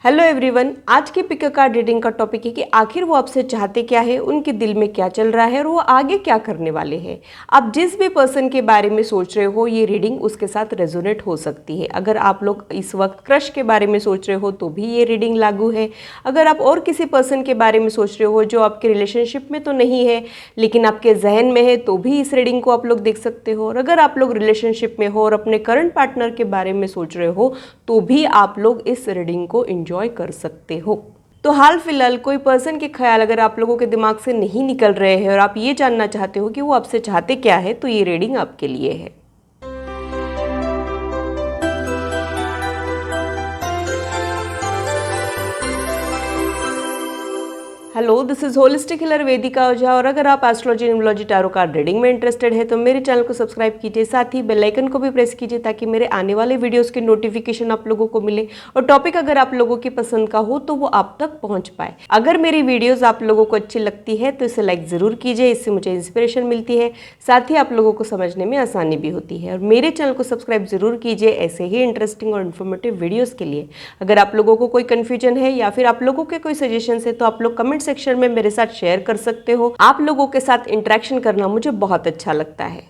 Hello everyone, आज की pick a card reading का टॉपिक है कि आखिर वो आपसे चाहते क्या है, उनके दिल में क्या चल रहा है और वो आगे क्या करने वाले हैं। आप जिस भी पर्सन के बारे में सोच रहे हो, ये रीडिंग उसके साथ रेजोनेट हो सकती है। अगर आप लोग इस वक्त क्रश के बारे में सोच रहे हो तो भी ये रीडिंग लागू है। अगर आप और किसी पर्सन के बारे में सोच रहे हो जो आपके रिलेशनशिप में तो नहीं है लेकिन आपके जहन में है, तो भी इस रीडिंग को आप लोग देख सकते हो। और अगर आप लोग रिलेशनशिप में हो और अपने करंट पार्टनर के बारे में सोच रहे हो तो भी आप लोग इस रीडिंग को एंजॉय कर सकते हो। तो हाल फिलहाल कोई पर्सन के ख्याल अगर आप लोगों के दिमाग से नहीं निकल रहे हैं और आप ये जानना चाहते हो कि वो आपसे चाहते क्या है, तो ये रीडिंग आपके लिए है। Hello, this is holistic healer Vedika Ojha. और अगर आप astrology numerology tarot card reading में इंटरेस्टेड है तो मेरे चैनल को सब्सक्राइब कीजिए, साथ ही बेल आइकन को भी प्रेस कीजिए ताकि मेरे आने वाले वीडियोस की नोटिफिकेशन आप लोगों को मिले और टॉपिक अगर आप लोगों की पसंद का हो तो वो आप तक पहुंच पाए। अगर मेरी वीडियोज आप लोगों को अच्छी लगती है तो इसे लाइक ज़रूर कीजिए, इससे मुझे इंस्पिरेशन मिलती है, साथ ही आप लोगों को समझने में आसानी भी होती है। और मेरे चैनल को सब्सक्राइब जरूर कीजिए ऐसे ही इंटरेस्टिंग और इन्फॉर्मेटिव वीडियोज़ के लिए। अगर आप लोगों को कोई कन्फ्यूजन है या फिर आप लोगों के कोई सजेशन है तो आप लोग कमेंट सेक्शन में मेरे साथ शेयर कर सकते हो। आप लोगों के साथ इंटरेक्शन करना मुझे बहुत अच्छा लगता है।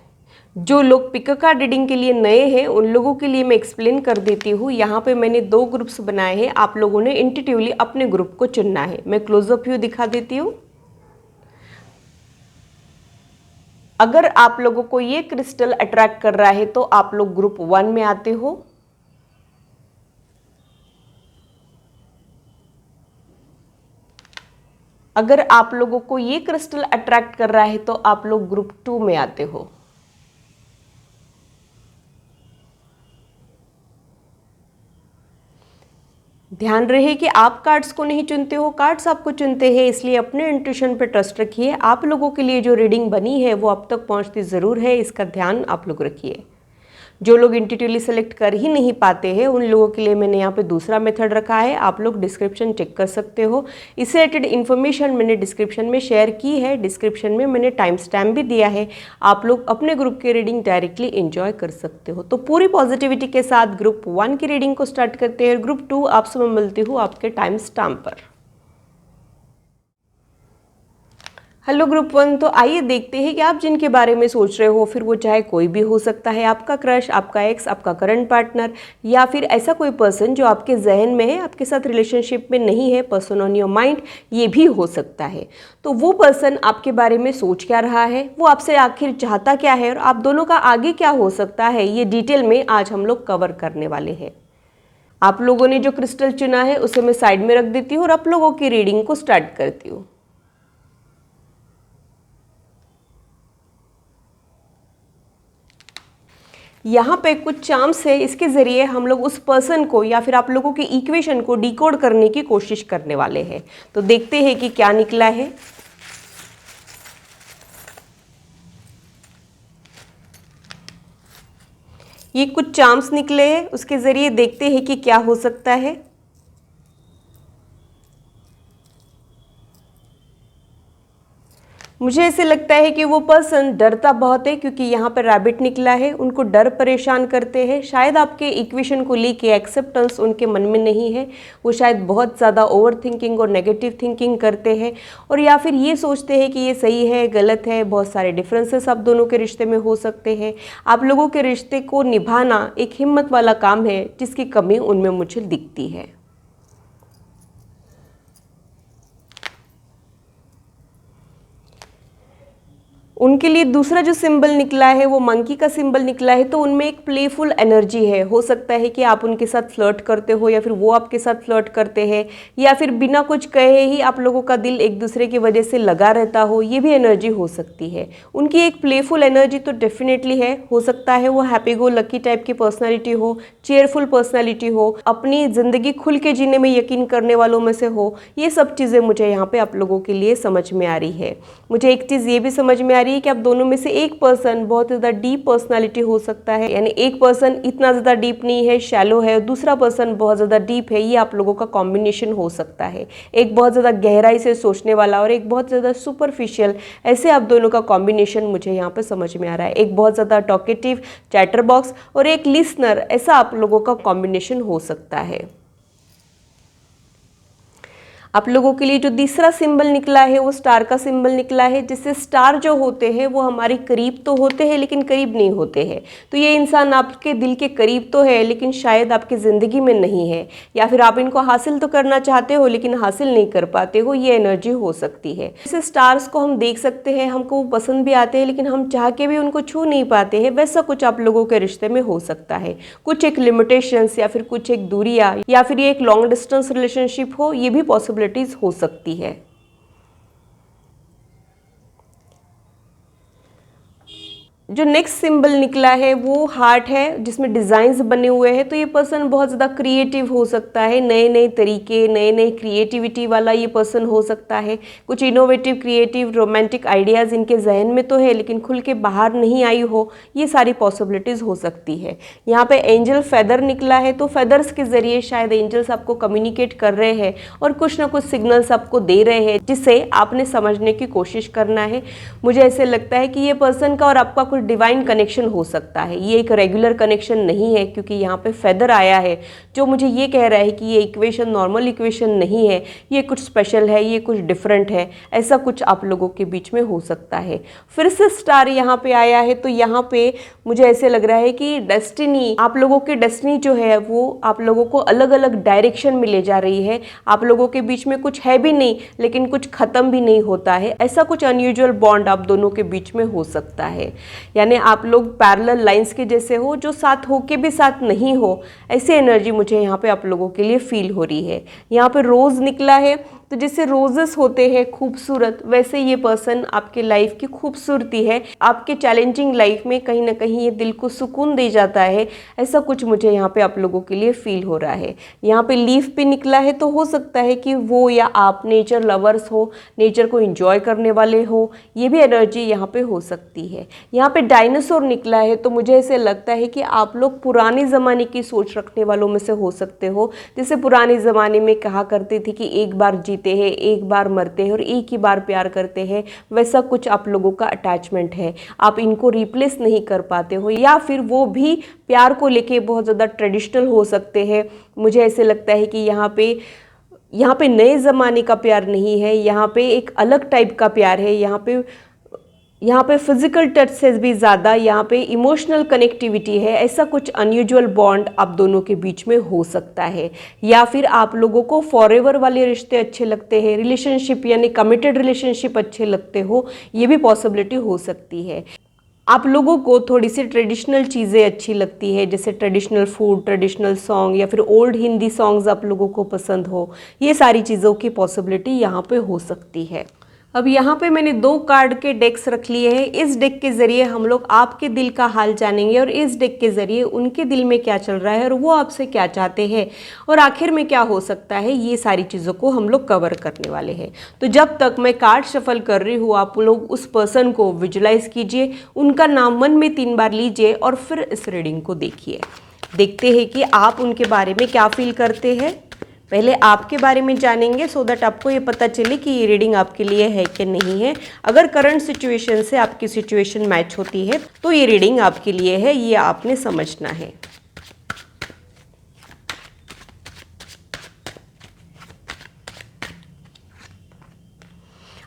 जो लोग पिक अ कार्ड रीडिंग के लिए नए हैं उन लोगों के लिए मैं एक्सप्लेन कर देती हूँ। यहाँ पे मैंने 2 ग्रुप्स बनाए हैं, आप लोगों ने इंट्यूटिवली अपने ग्रुप को चुनना है। मैं क्लोजअप व्यू दिखा देती हूँ। अगर आप लोगों को ये क्रिस्टल अट्रैक्ट कर रहा है तो आप लोग ग्रुप 1 में आते हो। अगर आप लोगों को ये क्रिस्टल अट्रैक्ट कर रहा है तो आप लोग ग्रुप 2 में आते हो। ध्यान रहे कि आप कार्ड्स को नहीं चुनते हो, कार्ड्स आपको चुनते हैं, इसलिए अपने इंट्यूशन पे ट्रस्ट रखिए। आप लोगों के लिए जो रीडिंग बनी है वो आप तक पहुंचती ज़रूर है, इसका ध्यान आप लोग रखिए। जो लोग इंट्यूटिवली सेलेक्ट कर ही नहीं पाते हैं उन लोगों के लिए मैंने यहाँ पे दूसरा मेथड रखा है, आप लोग डिस्क्रिप्शन चेक कर सकते हो। इससे रिलेटेड इन्फॉर्मेशन मैंने डिस्क्रिप्शन में शेयर की है, डिस्क्रिप्शन में मैंने टाइम स्टैम्प भी दिया है। आप लोग अपने ग्रुप की रीडिंग डायरेक्टली एंजॉय कर सकते हो। तो पूरी पॉजिटिविटी के साथ ग्रुप 1 की रीडिंग को स्टार्ट करते हैं। ग्रुप 2 आपसे मैं मिलती हूँ आपके टाइम स्टैम्प पर। हेलो ग्रुप 1, तो आइए देखते हैं कि आप जिनके बारे में सोच रहे हो, फिर वो चाहे कोई भी हो सकता है, आपका क्रश, आपका एक्स, आपका करंट पार्टनर, या फिर ऐसा कोई पर्सन जो आपके जहन में है, आपके साथ रिलेशनशिप में नहीं है, पर्सन ऑन योर माइंड, ये भी हो सकता है। तो वो पर्सन आपके बारे में सोच क्या रहा है, वो आपसे आखिर चाहता क्या है और आप दोनों का आगे क्या हो सकता है, ये डिटेल में आज हम लोग कवर करने वाले हैं। आप लोगों ने जो क्रिस्टल चुना है उसे मैं साइड में रख देती हूँ और आप लोगों की रीडिंग को स्टार्ट करती हूँ। यहाँ पे कुछ चार्म्स है, इसके ज़रिए हम लोग उस पर्सन को या फिर आप लोगों की इक्वेशन को डिकोड करने की कोशिश करने वाले हैं। तो देखते हैं कि क्या निकला है। ये कुछ चार्म्स निकले हैं, उसके ज़रिए देखते हैं कि क्या हो सकता है। मुझे ऐसे लगता है कि वो पर्सन डरता बहुत है, क्योंकि यहाँ पर रैबिट निकला है। उनको डर परेशान करते हैं। शायद आपके इक्वेशन को लेके एक्सेप्टेंस उनके मन में नहीं है। वो शायद बहुत ज़्यादा ओवर थिंकिंग और नेगेटिव थिंकिंग करते हैं, और या फिर ये सोचते हैं कि ये सही है, गलत है। बहुत सारे डिफरेंसेस आप दोनों के रिश्ते में हो सकते हैं। आप लोगों के रिश्ते को निभाना एक हिम्मत वाला काम है, जिसकी कमी उनमें मुझे दिखती है। उनके लिए दूसरा जो सिंबल निकला है वो मंकी का सिंबल निकला है। तो उनमें एक प्लेफुल एनर्जी है। हो सकता है कि आप उनके साथ फ्लर्ट करते हो या फिर वो आपके साथ फ्लर्ट करते हैं, या फिर बिना कुछ कहे ही आप लोगों का दिल एक दूसरे की वजह से लगा रहता हो, ये भी एनर्जी हो सकती है। उनकी एक प्लेफुल एनर्जी तो डेफिनेटली है। हो सकता है वो हैप्पी गो लकी टाइप की पर्सनैलिटी हो, चेयरफुल पर्सनैलिटी हो, अपनी ज़िंदगी खुल के जीने में यकीन करने वालों में से हो। ये सब चीज़ें मुझे यहाँ पर आप लोगों के लिए समझ में आ रही है। मुझे एक चीज़ ये भी समझ में आ रही है कि आप दोनों में से एक पर्सन बहुत ज़्यादा डीप पर्सनालिटी हो सकता है। यानी एक पर्सन इतना ज़्यादा डीप नहीं है, शैलो है, और दूसरा पर्सन बहुत ज़्यादा डीप है। ये आप लोगों का कॉम्बिनेशन हो सकता है। एक बहुत ज़्यादा गहराई से सोचने वाला और एक बहुत ज़्यादा सुपरफिशियल, ऐसे आप दोनों का कॉम्बिनेशन मुझे यहाँ पर समझ में आ रहा है। एक बहुत ज़्यादा टॉकेटिव चैटर बॉक्स और एक लिसनर, ऐसा आप लोगों का कॉम्बिनेशन हो सकता है। आप लोगों के लिए जो तीसरा सिंबल निकला है वो स्टार का सिंबल निकला है, जिससे स्टार जो होते हैं वो हमारे करीब तो होते हैं लेकिन करीब नहीं होते हैं। तो ये इंसान आपके दिल के करीब तो है लेकिन शायद आपकी ज़िंदगी में नहीं है, या फिर आप इनको हासिल तो करना चाहते हो लेकिन हासिल नहीं कर पाते हो, ये एनर्जी हो सकती है। जैसे स्टार्स को हम देख सकते हैं, हमको वो पसंद भी आते हैं लेकिन हम चाह के भी उनको छू नहीं पाते हैं, वैसा कुछ आप लोगों के रिश्ते में हो सकता है। कुछ एक लिमिटेशंस या फिर कुछ एक दूरियां या फिर ये एक लॉन्ग डिस्टेंस रिलेशनशिप हो, ये भी पॉसिबिलिटीज हो सकती है। जो नेक्स्ट सिंबल निकला है वो हार्ट है, जिसमें डिज़ाइंस बने हुए हैं। तो ये पर्सन बहुत ज़्यादा क्रिएटिव हो सकता है, नए नए तरीके, नए नए क्रिएटिविटी वाला ये पर्सन हो सकता है। कुछ इनोवेटिव, क्रिएटिव, रोमांटिक आइडियाज़ इनके जहन में तो है लेकिन खुल के बाहर नहीं आई हो, ये सारी पॉसिबिलिटीज़ हो सकती है। यहाँ पे एंजल फेदर निकला है, तो फेदर्स के ज़रिए शायद एंजल्स आपको कम्युनिकेट कर रहे हैं और कुछ ना कुछ सिग्नल्स आपको दे रहे हैं, जिसे आपने समझने की कोशिश करना है। मुझे ऐसे लगता है कि ये पर्सन का और आपका डिवाइन कनेक्शन हो सकता है। ये एक रेगुलर कनेक्शन नहीं है, क्योंकि यहाँ पे फेदर आया है जो मुझे ये कह रहा है कि ये इक्वेशन नॉर्मल इक्वेशन नहीं है, ये कुछ स्पेशल है, ये कुछ डिफरेंट है। ऐसा कुछ आप लोगों के बीच में हो सकता है। फिर से स्टार यहाँ पे आया है, तो यहाँ पे मुझे ऐसे लग रहा है कि डेस्टिनी, आप लोगों की डेस्टिनी जो है वो आप लोगों को अलग अलग डायरेक्शन में ले जा रही है। आप लोगों के बीच में कुछ है भी नहीं लेकिन कुछ खत्म भी नहीं होता है। ऐसा कुछ अनयूजुअल बॉन्ड आप दोनों के बीच में हो सकता है। यानी आप लोग पैरेलल लाइंस के जैसे हो, जो साथ हो के भी साथ नहीं हो, ऐसी एनर्जी मुझे यहाँ पे आप लोगों के लिए फील हो रही है। यहाँ पे रोज निकला है, तो जैसे रोजेस होते हैं खूबसूरत, वैसे ये पर्सन आपके लाइफ की खूबसूरती है। आपके चैलेंजिंग लाइफ में कहीं ना कहीं ये दिल को सुकून दे जाता है। ऐसा कुछ मुझे यहाँ पे आप लोगों के लिए फील हो रहा है। यहाँ पे लीफ पे निकला है, तो हो सकता है कि वो या आप नेचर लवर्स हो, नेचर को एंजॉय करने वाले हो, ये भी एनर्जी यहाँ पे हो सकती है। यहाँ पे डायनासोर निकला है, तो मुझे ऐसे लगता है कि आप लोग पुराने ज़माने की सोच रखने वालों में से हो सकते हो। जैसे पुराने ज़माने में कहा करते थे कि एक बार जीते हैं, एक बार मरते हैं और एक ही बार प्यार करते हैं, वैसा कुछ आप लोगों का अटैचमेंट है। आप इनको रिप्लेस नहीं कर पाते हो, या फिर वो भी प्यार को लेके बहुत ज़्यादा ट्रेडिशनल हो सकते हैं। मुझे ऐसे लगता है कि यहाँ पे नए ज़माने का प्यार नहीं है, यहाँ पे एक अलग टाइप का प्यार है। यहाँ पे फिजिकल टच से भी ज़्यादा यहाँ पे इमोशनल कनेक्टिविटी है। ऐसा कुछ अनयूजुअल बॉन्ड आप दोनों के बीच में हो सकता है। या फिर आप लोगों को फॉरएवर वाले रिश्ते अच्छे लगते हैं, रिलेशनशिप यानी कमिटेड रिलेशनशिप अच्छे लगते हो, ये भी पॉसिबिलिटी हो सकती है। आप लोगों को थोड़ी सी ट्रेडिशनल चीज़ें अच्छी लगती है, जैसे ट्रेडिशनल फूड, ट्रेडिशनल सॉन्ग, या फिर ओल्ड हिंदी सॉन्ग्स आप लोगों को पसंद हो। ये सारी चीज़ों की पॉसिबिलिटी यहाँ पे हो सकती है। अब यहाँ पे मैंने 2 कार्ड के डेक्स रख लिए हैं। इस डेक के ज़रिए हम लोग आपके दिल का हाल जानेंगे और इस डेक के ज़रिए उनके दिल में क्या चल रहा है और वो आपसे क्या चाहते हैं और आखिर में क्या हो सकता है, ये सारी चीज़ों को हम लोग कवर करने वाले हैं। तो जब तक मैं कार्ड शफल कर रही हूँ, आप लोग उस पर्सन को विजुलाइज कीजिए, उनका नाम मन में 3 बार लीजिए और फिर इस रीडिंग को देखिए। देखते हैं कि आप उनके बारे में क्या फील करते हैं। पहले आपके बारे में जानेंगे, सो दैट आपको ये पता चले कि ये रीडिंग आपके लिए है कि नहीं है। अगर करंट सिचुएशन से आपकी सिचुएशन मैच होती है तो ये रीडिंग आपके लिए है, ये आपने समझना है।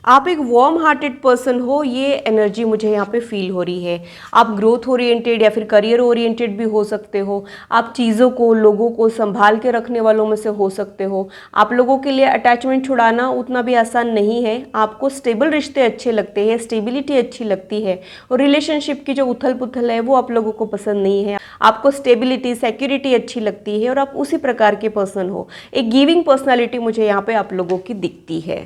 आप एक वार्म हार्टेड पर्सन हो, ये एनर्जी मुझे यहाँ पे फील हो रही है। आप ग्रोथ ओरिएंटेड या फिर करियर ओरिएंटेड भी हो सकते हो। आप चीज़ों को, लोगों को संभाल के रखने वालों में से हो सकते हो। आप लोगों के लिए अटैचमेंट छुड़ाना उतना भी आसान नहीं है। आपको स्टेबल रिश्ते अच्छे लगते हैं, स्टेबिलिटी अच्छी लगती है, और रिलेशनशिप की जो उथल पुथल है वो आप लोगों को पसंद नहीं है। आपको स्टेबिलिटी, सिक्योरिटी अच्छी लगती है और आप उसी प्रकार के पर्सन हो। एक गिविंग पर्सनैलिटी मुझे यहाँ पे आप लोगों की दिखती है।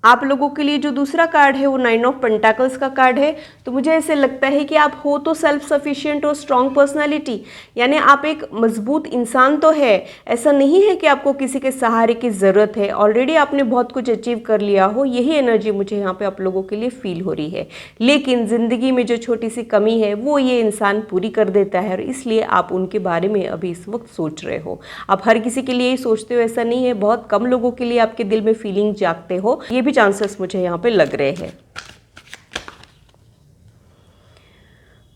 आप लोगों के लिए जो दूसरा कार्ड है वो 9 ऑफ पेंटाकल्स का कार्ड है। तो मुझे ऐसे लगता है कि आप हो तो सेल्फ सफिशिएंट और स्ट्रॉन्ग पर्सनालिटी, यानी आप एक मजबूत इंसान तो है। ऐसा नहीं है कि आपको किसी के सहारे की ज़रूरत है, ऑलरेडी आपने बहुत कुछ अचीव कर लिया हो। यही एनर्जी मुझे यहाँ पे आप लोगों के लिए फील हो रही है। लेकिन ज़िंदगी में जो छोटी सी कमी है वो ये इंसान पूरी कर देता है, और इसलिए आप उनके बारे में अभी इस वक्त सोच रहे हो। आप हर किसी के लिए ही सोचते हो ऐसा नहीं है, बहुत कम लोगों के लिए आपके दिल में फीलिंग जागते हो, ये चांसेस मुझे यहाँ पे लग रहे हैं।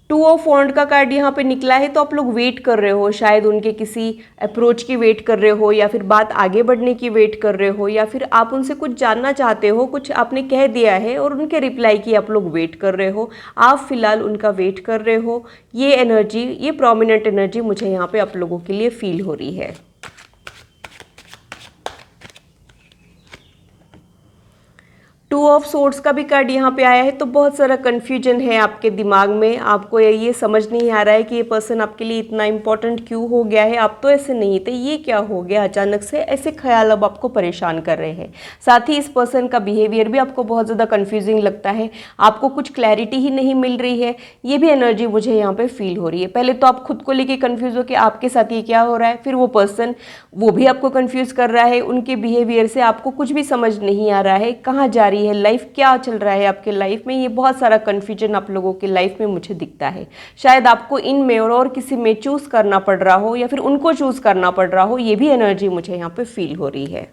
टू ऑफ वॉन्ड का कार्ड यहाँ पे निकला है, तो आप लोग वेट कर रहे हो, शायद उनके किसी अप्रोच की वेट कर रहे हो, या फिर बात आगे बढ़ने की वेट कर रहे हो, या फिर आप उनसे कुछ जानना चाहते हो, कुछ आपने कह दिया है और उनके रिप्लाई की आप लोग वेट कर रहे हो। आप फिलहाल उनका वेट कर रहे हो। ये एनर्जी, ये प्रोमिनेंट एनर्जी मुझे यहाँ पे आप लोगों के लिए फील हो रही है। टू ऑफ सोर्ड्स का भी कार्ड यहाँ पे आया है, तो बहुत सारा कन्फ्यूजन है आपके दिमाग में। आपको ये समझ नहीं आ रहा है कि ये पर्सन आपके लिए इतना इंपॉर्टेंट क्यों हो गया है। आप तो ऐसे नहीं थे, ये क्या हो गया अचानक से, ऐसे ख्याल अब आपको परेशान कर रहे हैं। साथ ही इस पर्सन का बिहेवियर भी आपको बहुत ज़्यादा कन्फ्यूजिंग लगता है, आपको कुछ क्लैरिटी ही नहीं मिल रही है। ये भी एनर्जी मुझे यहाँ पे फील हो रही है। पहले तो आप खुद को लेके कन्फ्यूज हो कि आपके साथ ये क्या हो रहा है, फिर वो पर्सन, वो भी आपको कन्फ्यूज कर रहा है। उनके बिहेवियर से आपको कुछ भी समझ नहीं आ रहा है, कहाँ जा रही है लाइफ, क्या चल रहा है आपके लाइफ में। ये बहुत सारा कन्फ्यूजन आप लोगों के लाइफ में मुझे दिखता है। शायद आपको इनमें और किसी में चूज करना पड़ रहा हो, या फिर उनको चूज करना पड़ रहा हो। ये भी एनर्जी मुझे यहाँ पे फील हो रही है।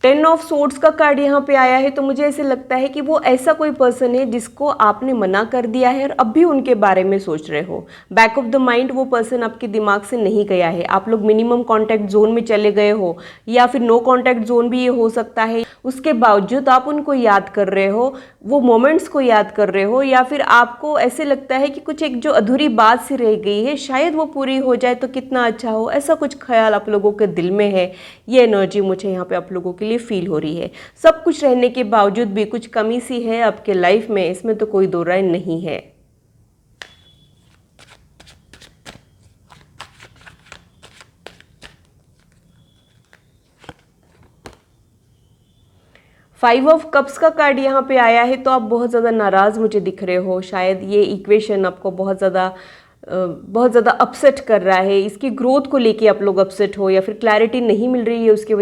टेन ऑफ सोर्ड्स का कार्ड यहाँ पे आया है, तो मुझे ऐसे लगता है कि वो ऐसा कोई पर्सन है जिसको आपने मना कर दिया है और अब भी उनके बारे में सोच रहे हो। बैक ऑफ द माइंड वो पर्सन आपके दिमाग से नहीं गया है। आप लोग मिनिमम कॉन्टैक्ट जोन में चले गए हो, या फिर नो कॉन्टैक्ट जोन भी ये हो सकता है। उसके बावजूद आप उनको याद कर रहे हो, वो मोमेंट्स को याद कर रहे हो, या फिर आपको ऐसे लगता है कि कुछ एक जो अधूरी बात सी रह गई है, शायद वो पूरी हो जाए तो कितना अच्छा हो। ऐसा कुछ ख्याल आप लोगों के दिल में है। ये एनर्जी मुझे यहाँ पे आप लोगों के लिए फील हो रही है। सब कुछ रहने के बावजूद भी कुछ कमी सी है आपके लाइफ में, इसमें तो कोई दो राय नहीं है। फाइव ऑफ कप्स का कार्ड यहाँ पे आया है, तो आप बहुत ज़्यादा नाराज़ मुझे दिख रहे हो। शायद ये इक्वेशन आपको बहुत ज़्यादा अपसेट कर रहा है। इसकी ग्रोथ को लेके आप लोग अपसेट हो, या फिर क्लैरिटी नहीं मिल रही है उसके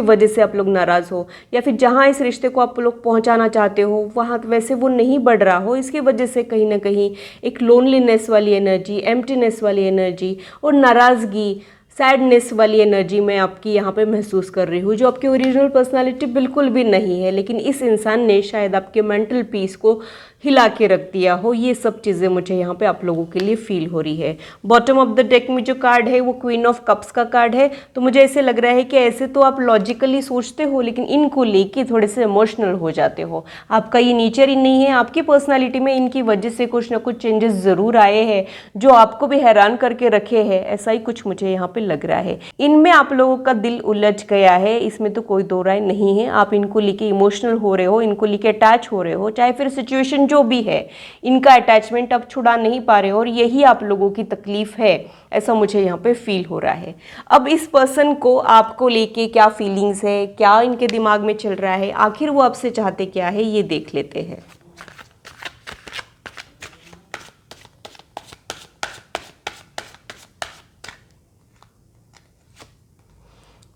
वजह से आप लोग नाराज़ हो, या फिर जहाँ इस रिश्ते को आप लोग पहुँचाना चाहते हो वहाँ वैसे वो नहीं बढ़ रहा हो। इसकी वजह से कहीं ना कहीं एक लोनलीनेस वाली एनर्जी, एम्प्टीनेस वाली एनर्जी और नाराज़गी, सैडनेस वाली एनर्जी मैं आपकी यहाँ पे महसूस कर रही हूँ, जो आपकी ओरिजिनल पर्सनालिटी बिल्कुल भी नहीं है। लेकिन इस इंसान ने शायद आपके मेंटल पीस को हिला के रख दिया हो। ये सब चीज़ें मुझे यहाँ पे आप लोगों के लिए फील हो रही है। बॉटम ऑफ द डेक में जो कार्ड है वो क्वीन ऑफ कप्स का कार्ड है, तो मुझे ऐसे लग रहा है कि ऐसे तो आप लॉजिकली सोचते हो, लेकिन इनको लेके थोड़े से इमोशनल हो जाते हो। आपका ये नेचर ही नहीं है। आपकी पर्सनालिटी में इनकी वजह से कुछ ना कुछ चेंजेस ज़रूर आए हैं, जो आपको भी हैरान करके रखे हैं। ऐसा ही कुछ मुझे यहाँ पे लग रहा है। इनमें आप लोगों का दिल उलझ गया है, इसमें तो कोई दो राय नहीं है। आप इनको लेके इमोशनल हो रहे हो, इनको लेके अटैच हो रहे हो, चाहे फिर सिचुएशन जो भी है, इनका अटैचमेंट आप छुड़ा नहीं पा रहे हो, और यही आप लोगों की तकलीफ है। ऐसा मुझे यहाँ पे फील हो रहा है। अब इस पर्सन को आपको लेके क्या फीलिंग्स है, क्या इनके दिमाग में चल रहा है, आखिर वो आपसे चाहते क्या है, ये देख लेते हैं।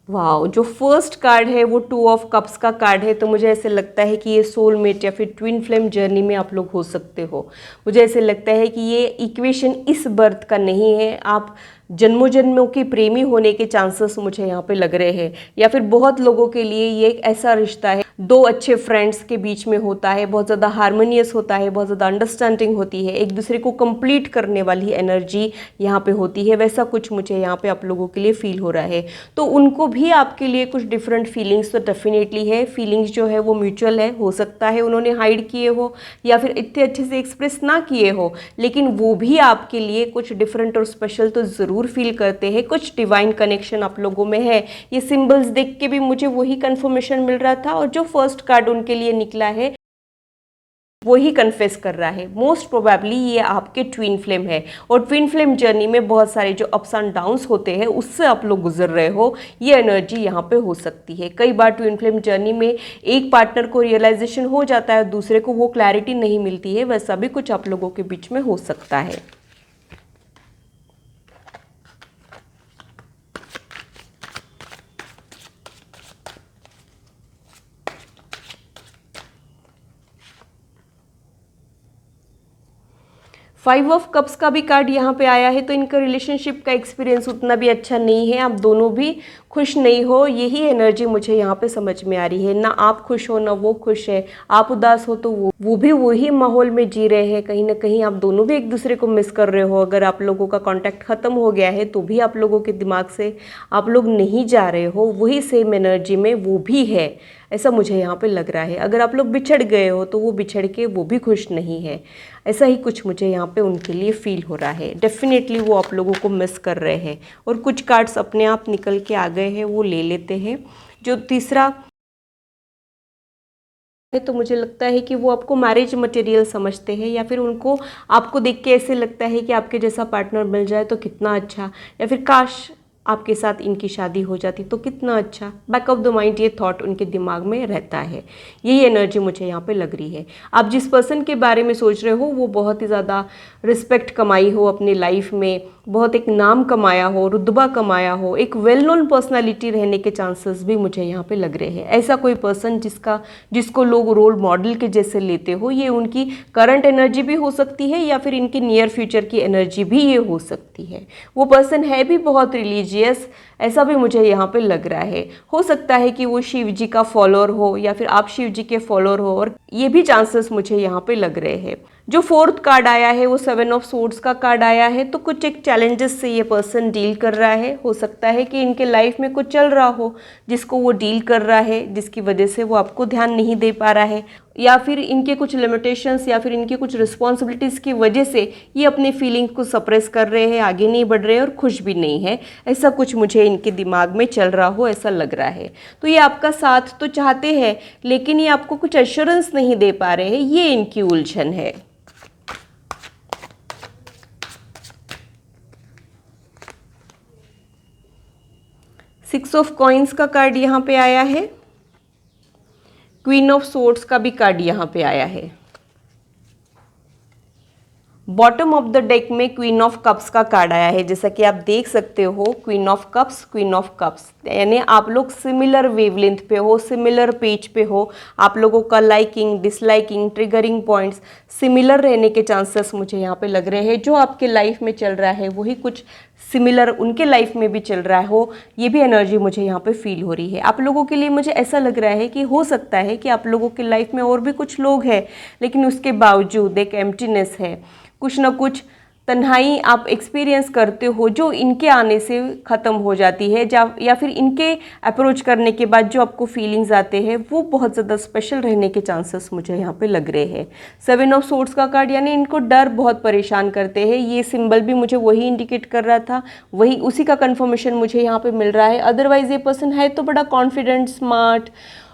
वाह, जो फर्स्ट कार्ड है वो टू ऑफ कप्स का कार्ड है, तो मुझे ऐसे लगता है कि ये सोलमेट या फिर ट्विन फ्लेम जर्नी में आप लोग हो सकते हो। मुझे ऐसे लगता है कि ये इक्वेशन इस बर्थ का नहीं है, आप जन्मों जन्मों की प्रेमी होने के चांसेस मुझे यहाँ पे लग रहे हैं। या फिर बहुत लोगों के लिए ये एक ऐसा रिश्ता है, दो अच्छे फ्रेंड्स के बीच में होता है, बहुत ज़्यादा हार्मोनियस होता है, बहुत ज़्यादा अंडरस्टैंडिंग होती है, एक दूसरे को कंप्लीट करने वाली एनर्जी यहाँ पे होती है। वैसा कुछ मुझे यहाँ पे आप लोगों के लिए फील हो रहा है। तो उनको भी आपके लिए कुछ डिफरेंट फीलिंग्स तो डेफिनेटली है। फीलिंग्स जो है वो म्यूचुअल है। हो सकता है उन्होंने हाइड किए हो, या फिर इतने अच्छे से एक्सप्रेस ना किए हो, लेकिन वो भी आपके लिए कुछ डिफरेंट और स्पेशल तो ज़रूर फील करते हैं। कुछ डिवाइन कनेक्शन आप लोगों में है। ये सिंबल्स देख के भी मुझे वही कंफर्मेशन मिल रहा था, और जो फर्स्ट कार्ड उनके लिए निकला है वही कन्फेस कर रहा है। मोस्ट प्रोबेबली ये आपके ट्विन फ्लेम है, और ट्विन फ्लेम जर्नी में बहुत सारे जो अप्स एंड डाउन्स होते हैं उससे आप लोग गुजर रहे हो। ये एनर्जी यहाँ पे हो सकती है। कई बार ट्विन फ्लेम जर्नी में एक पार्टनर को रियलाइजेशन हो जाता है, दूसरे को वो क्लैरिटी नहीं मिलती है। वैसा भी कुछ आप लोगों के बीच में हो सकता है। फाइव ऑफ कप्स का भी कार्ड यहाँ पे आया है, तो इनका रिलेशनशिप का एक्सपीरियंस उतना भी अच्छा नहीं है, आप दोनों भी खुश नहीं हो, यही एनर्जी मुझे यहाँ पे समझ में आ रही है। ना आप खुश हो ना वो खुश है, आप उदास हो तो वो भी वही माहौल में जी रहे हैं, कहीं ना कहीं आप दोनों भी एक दूसरे को मिस कर रहे हो। अगर आप लोगों का कांटेक्ट खत्म हो गया है तो भी आप लोगों के दिमाग से आप लोग नहीं जा रहे हो, वही सेम एनर्जी में वो भी है, ऐसा मुझे यहाँ पे लग रहा है। अगर आप लोग बिछड़ गए हो तो वो बिछड़ के वो भी खुश नहीं है, ऐसा ही कुछ मुझे यहाँ पे उनके लिए फील हो रहा है। डेफिनेटली वो आप लोगों को मिस कर रहे हैं, और कुछ कार्ड्स अपने आप निकल के आ गए हैं, वो ले लेते हैं। जो तीसरा है, तो मुझे लगता है कि वो आपको मैरिज मटेरियल समझते हैं, या फिर उनको आपको देख के ऐसे लगता है कि आपके जैसा पार्टनर मिल जाए तो कितना अच्छा, या फिर काश आपके साथ इनकी शादी हो जाती तो कितना अच्छा। बैक ऑफ द माइंड ये थॉट उनके दिमाग में रहता है, यही एनर्जी मुझे यहाँ पे लग रही है। आप जिस पर्सन के बारे में सोच रहे हो वो बहुत ही ज़्यादा रिस्पेक्ट कमाई हो अपनी लाइफ में, बहुत एक नाम कमाया हो, रुतबा कमाया हो, एक वेल नोन पर्सनालिटी रहने के चांसेस भी मुझे यहाँ पे लग रहे हैं। ऐसा कोई पर्सन जिसको लोग रोल मॉडल के जैसे लेते हो, ये उनकी करंट एनर्जी भी हो सकती है, या फिर इनकी नियर फ्यूचर की एनर्जी भी ये हो सकती है। वो पर्सन है भी बहुत रिलीजियस, ऐसा भी मुझे यहाँ पे लग रहा है। हो सकता है कि वो शिव जी का फॉलोअर हो, या फिर आप शिव जी के फॉलोअर हो, और ये भी चांसेस मुझे यहाँ पे लग रहे हैं। जो फोर्थ कार्ड आया है वो सेवन ऑफ सोर्ड्स का कार्ड आया है, तो कुछ एक चैलेंजेस से ये पर्सन डील कर रहा है। हो सकता है कि इनके लाइफ में कुछ चल रहा हो जिसको वो डील कर रहा है, जिसकी वजह से वो आपको ध्यान नहीं दे पा रहा है, या फिर इनके कुछ लिमिटेशंस या फिर इनकी कुछ रिस्पॉन्सिबिलिटीज़ की वजह से ये अपने फीलिंग को सप्रेस कर रहे हैं, आगे नहीं बढ़ रहे हैं और खुश भी नहीं है। ऐसा कुछ मुझे इनके दिमाग में चल रहा हो, ऐसा लग रहा है। तो ये आपका साथ तो चाहते हैं, लेकिन ये आपको कुछ एश्योरेंस नहीं दे पा रहे हैं, ये इनकी उलझन है। सिक्स ऑफ कॉइन्स का कार्ड यहाँ पे आया है, क्वीन ऑफ सोर्ड्स का भी कार्ड यहाँ पे आया है। बॉटम ऑफ द डेक में क्वीन ऑफ कप्स का कार्ड आया है। जैसा कि आप देख सकते हो, queen of cups, queen of cups, यानी आप लोग सिमिलर वेवलेंथ पे हो, सिमिलर पेज पे हो, आप लोगों का liking, disliking, triggering points similar रहने के चांसेस मुझे यहाँ पे लग रहे हैं। जो आपके लाइफ में चल रहा है वही कुछ सिमिलर उनके लाइफ में भी चल रहा हो, ये भी एनर्जी मुझे यहाँ पे फील हो रही है। आप लोगों के लिए मुझे ऐसा लग रहा है कि हो सकता है कि आप लोगों के लाइफ में और भी कुछ लोग हैं, लेकिन उसके बावजूद एक एम्प्टीनेस है, कुछ ना कुछ तन्हाई आप एक्सपीरियंस करते हो जो इनके आने से ख़त्म हो जाती है, या फिर इनके अप्रोच करने के बाद जो आपको फीलिंग्स आते हैं वो बहुत ज़्यादा स्पेशल रहने के चांसेस मुझे यहाँ पे लग रहे हैं। सेवन ऑफ सोर्ड्स का कार्ड, यानी इनको डर बहुत परेशान करते हैं, ये सिंबल भी मुझे वही इंडिकेट कर रहा था, वही उसी का कंफर्मेशन मुझे यहाँ पे मिल रहा है। अदरवाइज ये पर्सन है तो बड़ा कॉन्फिडेंट, स्मार्ट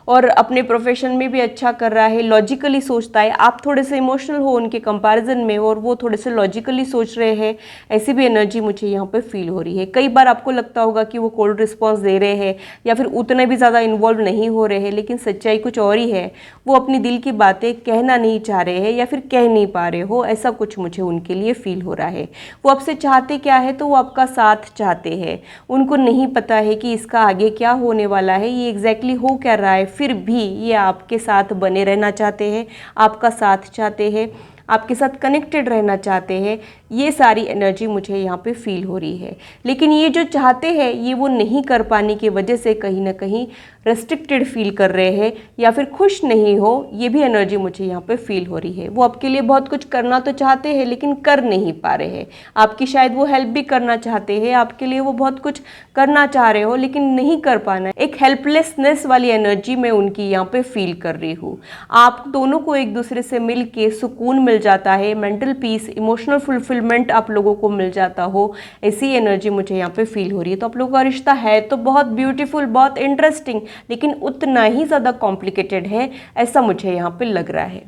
और अपने प्रोफेशन में भी अच्छा कर रहा है, लॉजिकली सोचता है। आप थोड़े से इमोशनल हो उनके कंपैरिजन में और वो थोड़े से लॉजिकली सोच रहे हैं, ऐसी भी एनर्जी मुझे यहाँ पे फील हो रही है। कई बार आपको लगता होगा कि वो कोल्ड रिस्पॉन्स दे रहे हैं या फिर उतने भी ज़्यादा इन्वॉल्व नहीं हो रहे हैं, लेकिन सच्चाई कुछ और ही है। वो अपनी दिल की बातें कहना नहीं चाह रहे हैं या फिर कह नहीं पा रहे हो, ऐसा कुछ मुझे उनके लिए फील हो रहा है। वो आपसे चाहते क्या है, तो वो आपका साथ चाहते हैं। उनको नहीं पता है कि इसका आगे क्या होने वाला है, ये एग्जैक्टली हो क्या रहा है, फिर भी ये आपके साथ बने रहना चाहते हैं, आपका साथ चाहते हैं, आपके साथ कनेक्टेड रहना चाहते हैं। ये सारी एनर्जी मुझे यहाँ पे फील हो रही है। लेकिन ये जो चाहते हैं ये वो नहीं कर पाने की वजह से कहीं ना कहीं रेस्ट्रिक्टेड फील कर रहे हैं या फिर खुश नहीं हो, ये भी एनर्जी मुझे यहाँ पे फील हो रही है। वो आपके लिए बहुत कुछ करना तो चाहते हैं लेकिन कर नहीं पा रहे हैं। आपकी शायद वो हेल्प भी करना चाहते हैं, आपके लिए वो बहुत कुछ करना चाह रहे हो लेकिन नहीं कर पाना। एक हेल्पलेसनेस वाली एनर्जी मैं उनकी यहाँ पे फील कर रही हूँ। आप दोनों को एक दूसरे से मिल के सुकून मिल जाता है, मेंटल पीस, इमोशनल फुलफिलमेंट आप लोगों को मिल जाता हो, ऐसी एनर्जी मुझे यहाँ पे फील हो रही है। तो आप लोगों का रिश्ता है तो बहुत ब्यूटीफुल, बहुत इंटरेस्टिंग, लेकिन उतना ही ज़्यादा कॉम्प्लिकेटेड है, ऐसा मुझे यहाँ पे लग रहा है।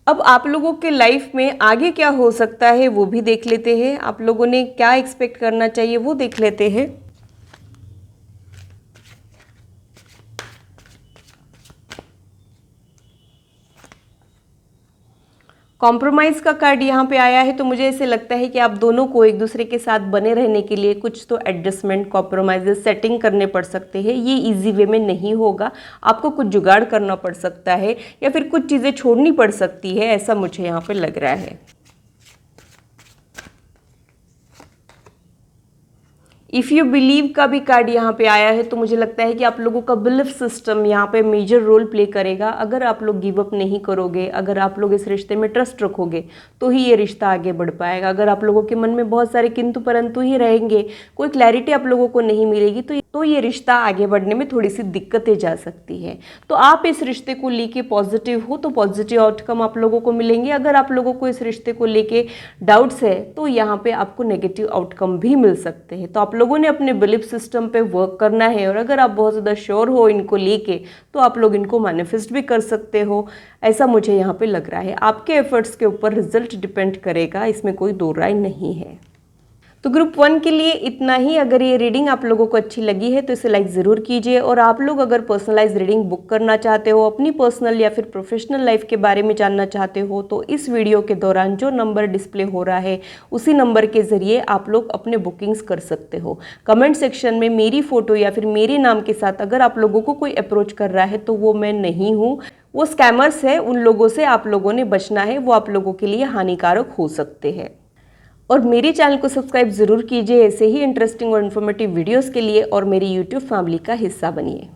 अब आप लोगों के लाइफ में आगे क्या हो सकता है वो भी देख लेते हैं। आप लोगों ने क्या एक्सपेक्ट करना चाहिए वो देख लेते हैं। कॉम्प्रोमाइज़ का कार्ड यहाँ पे आया है, तो मुझे ऐसे लगता है कि आप दोनों को एक दूसरे के साथ बने रहने के लिए कुछ तो एडजस्टमेंट, कॉम्प्रोमाइज़, सेटिंग करने पड़ सकते हैं। ये इजी वे में नहीं होगा, आपको कुछ जुगाड़ करना पड़ सकता है या फिर कुछ चीज़ें छोड़नी पड़ सकती है, ऐसा मुझे यहाँ पे लग रहा है। इफ़ यू बिलीव का भी कार्ड यहाँ पे आया है, तो मुझे लगता है कि आप लोगों का बिलीफ सिस्टम यहाँ पे मेजर रोल प्ले करेगा। अगर आप लोग गिव अप नहीं करोगे, अगर आप लोग इस रिश्ते में ट्रस्ट रखोगे, तो ही ये रिश्ता आगे बढ़ पाएगा। अगर आप लोगों के मन में बहुत सारे किंतु परंतु ही रहेंगे, कोई क्लैरिटी आप लोगों को नहीं मिलेगी, तो ये रिश्ता आगे बढ़ने में थोड़ी सी दिक्कतें जा सकती है। तो आप इस रिश्ते को लेके पॉजिटिव हो तो पॉजिटिव आउटकम आप लोगों को मिलेंगे। अगर आप लोगों को इस रिश्ते को लेके डाउट्स है, तो यहाँ पे आपको नेगेटिव आउटकम भी मिल सकते हैं। तो आप लोगों ने अपने बिलीफ सिस्टम पे वर्क करना है, और अगर आप बहुत ज़्यादा श्योर हो इनको लेके, तो आप लोग इनको मैनिफेस्ट भी कर सकते हो, ऐसा मुझे यहाँ पे लग रहा है। आपके एफर्ट्स के ऊपर रिजल्ट डिपेंड करेगा, इसमें कोई दो राय नहीं है। तो ग्रुप 1 के लिए इतना ही। अगर ये रीडिंग आप लोगों को अच्छी लगी है तो इसे लाइक ज़रूर कीजिए, और आप लोग अगर पर्सनलाइज रीडिंग बुक करना चाहते हो, अपनी पर्सनल या फिर प्रोफेशनल लाइफ के बारे में जानना चाहते हो, तो इस वीडियो के दौरान जो नंबर डिस्प्ले हो रहा है उसी नंबर के ज़रिए आप लोग अपने बुकिंग्स कर सकते हो। कमेंट सेक्शन में मेरी फ़ोटो या फिर मेरे नाम के साथ अगर आप लोगों को कोई अप्रोच कर रहा है तो वो मैं नहीं हूँ, वो स्कैमर्स है, उन लोगों से आप लोगों ने बचना है, वो आप लोगों के लिए हानिकारक हो सकते हैं। और मेरे चैनल को सब्सक्राइब ज़रूर कीजिए ऐसे ही इंटरेस्टिंग और इन्फॉर्मेटिव वीडियोस के लिए, और मेरी यूट्यूब फैमिली का हिस्सा बनिए।